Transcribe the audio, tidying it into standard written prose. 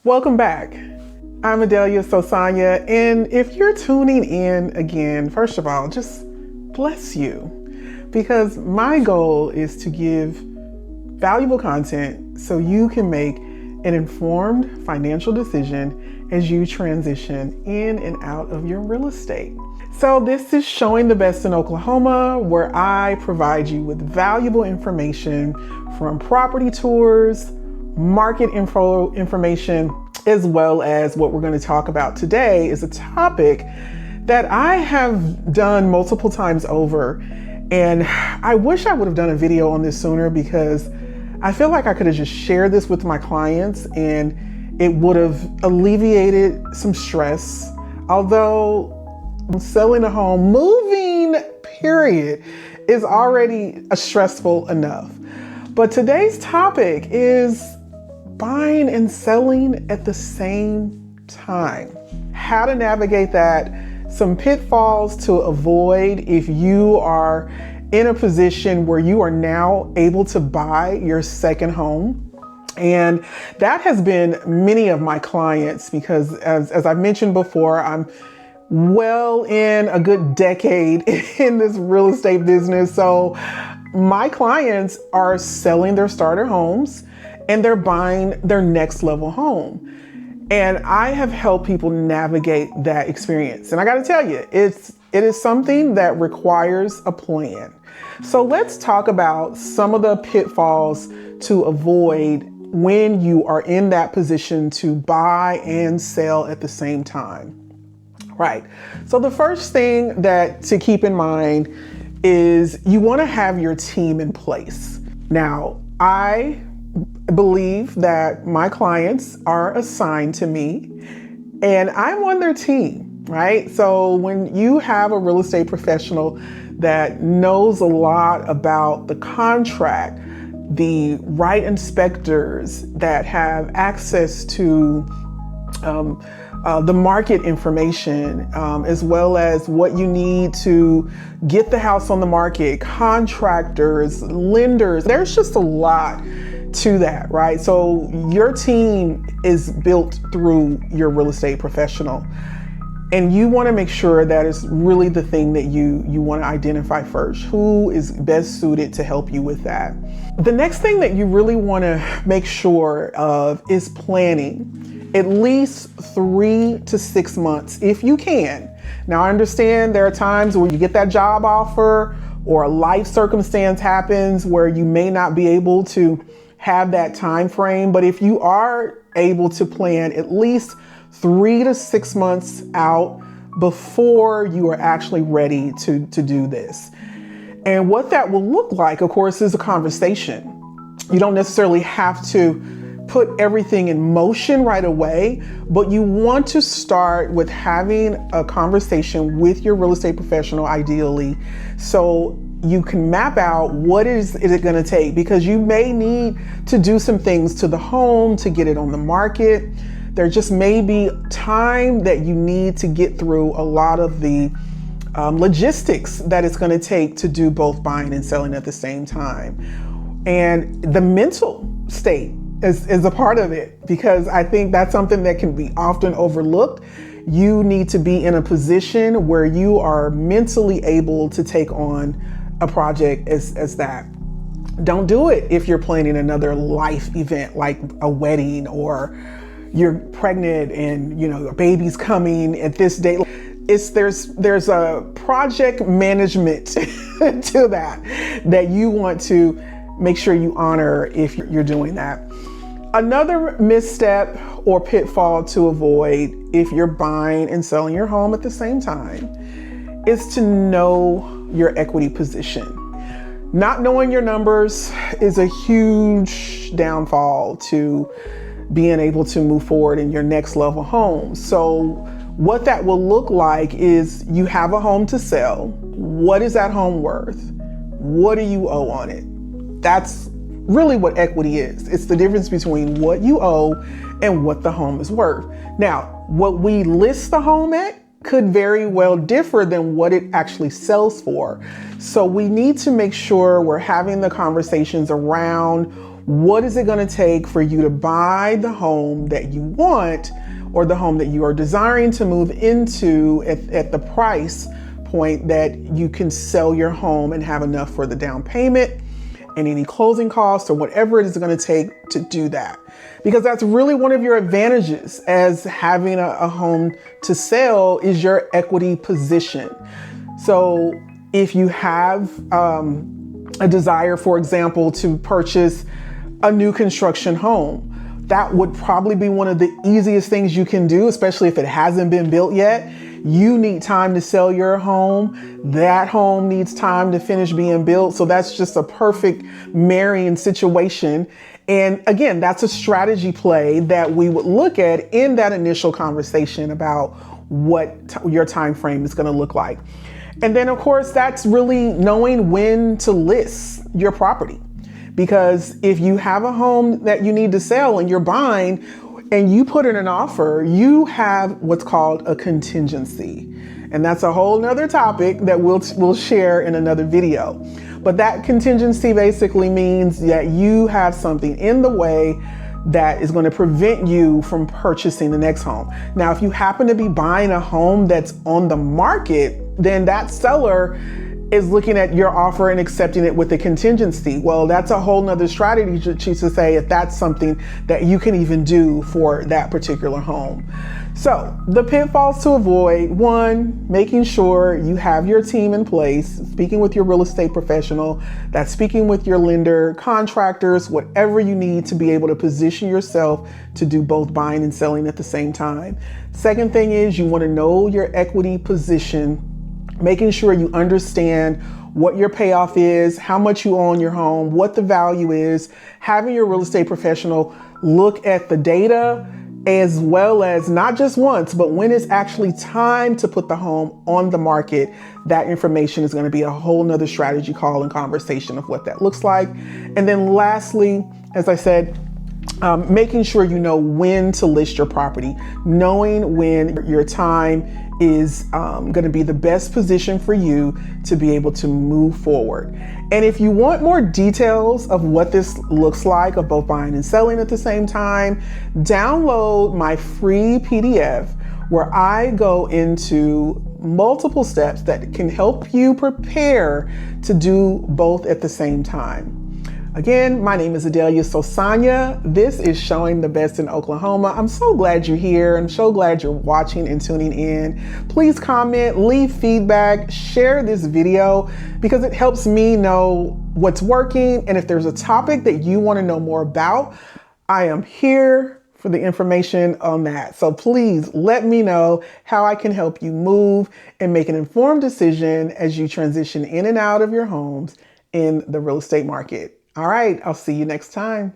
Welcome back. I'm Adelia Sosana, and if you're tuning in again, first of all, just bless you, because my goal is to give valuable content so you can make an informed financial decision as you transition in and out of your real estate. So this is Showing the Best in Oklahoma, where I provide you with valuable information from property tours, market information, as well as what we're going to talk about today is a topic that I have done multiple times over. And I wish I would have done a video on this sooner, because I feel like I could have just shared this with my clients and it would have alleviated some stress. Although selling a home, moving, period, is already stressful enough. But today's topic is buying and selling at the same time. How to navigate that, some pitfalls to avoid if you are in a position where you are now able to buy your second home. And that has been many of my clients, because as I've mentioned before, I'm well in a good decade in this real estate business. So my clients are selling their starter homes and they're buying their next level home. And I have helped people navigate that experience. And I got to tell you, it is something that requires a plan. So let's talk about some of the pitfalls to avoid when you are in that position to buy and sell at the same time. Right. So the first thing that to keep in mind is you want to have your team in place. Now, I believe that my clients are assigned to me and I'm on their team, right? So when you have a real estate professional that knows a lot about the contract, the right inspectors that have access to the market information, as well as what you need to get the house on the market, contractors, lenders, there's just a lot to that, right? So your team is built through your real estate professional. And you want to make sure that is really the thing that you want to identify first. Who is best suited to help you with that? The next thing that you really want to make sure of is planning. At least 3 to 6 months, if you can. Now, I understand there are times where you get that job offer or a life circumstance happens where you may not be able to have that time frame. But if you are able to plan at least 3 to 6 months out before you are actually ready to do this. And what that will look like, of course, is a conversation. You don't necessarily have to put everything in motion right away, but you want to start with having a conversation with your real estate professional, ideally, so you can map out what is it going to take, because you may need to do some things to the home to get it on the market. There just may be time that you need to get through a lot of the logistics that it's going to take to do both buying and selling at the same time. And the mental state is a part of it, because I think that's something that can be often overlooked. You need to be in a position where you are mentally able to take on a project as that. Don't do it if you're planning another life event like a wedding, or you're pregnant and a baby's coming at this date. There's a project management to that you want to make sure you honor if you're doing that. Another misstep or pitfall to avoid if you're buying and selling your home at the same time is to know your equity position. Not knowing your numbers is a huge downfall to being able to move forward in your next level home. So what that will look like is you have a home to sell. What is that home worth? What do you owe on it? That's really what equity is. It's the difference between what you owe and what the home is worth. Now, what we list the home at could very well differ than what it actually sells for. So we need to make sure we're having the conversations around What is it going to take for you to buy the home that you want, or the home that you are desiring to move into at the price point that you can sell your home and have enough for the down payment and any closing costs or whatever it is going to take to do that. Because that's really one of your advantages as having a home to sell is your equity position. So if you have a desire, for example, to purchase a new construction home, that would probably be one of the easiest things you can do, especially if it hasn't been built yet. You need time to sell your home. That home needs time to finish being built. So that's just a perfect marrying situation. And again, that's a strategy play that we would look at in that initial conversation about what your time frame is going to look like. And then, of course, that's really knowing when to list your property. Because if you have a home that you need to sell and you're buying and you put in an offer, you have what's called a contingency. And that's a whole nother topic that we'll share in another video. But that contingency basically means that you have something in the way that is going to prevent you from purchasing the next home. Now, if you happen to be buying a home that's on the market, then that seller is looking at your offer and accepting it with a contingency. Well, that's a whole nother strategy to say if that's something that you can even do for that particular home. So the pitfalls to avoid: one, making sure you have your team in place, speaking with your real estate professional, that's speaking with your lender, contractors, whatever you need to be able to position yourself to do both buying and selling at the same time. Second thing is you want to know your equity position, making sure you understand what your payoff is, how much you own your home, what the value is, having your real estate professional look at the data, as well as not just once, but when it's actually time to put the home on the market. That information is going to be a whole nother strategy call and conversation of what that looks like. And then lastly, as I said, making sure you know when to list your property, knowing when your time is going to be the best position for you to be able to move forward. And if you want more details of what this looks like of both buying and selling at the same time, download my free PDF where I go into multiple steps that can help you prepare to do both at the same time. Again, my name is Adelia Sosana. This is Showing the Best in Oklahoma. I'm so glad you're here. I'm so glad you're watching and tuning in. Please comment, leave feedback, share this video because it helps me know what's working. And if there's a topic that you want to know more about, I am here for the information on that. So please let me know how I can help you move and make an informed decision as you transition in and out of your homes in the real estate market. All right, I'll see you next time.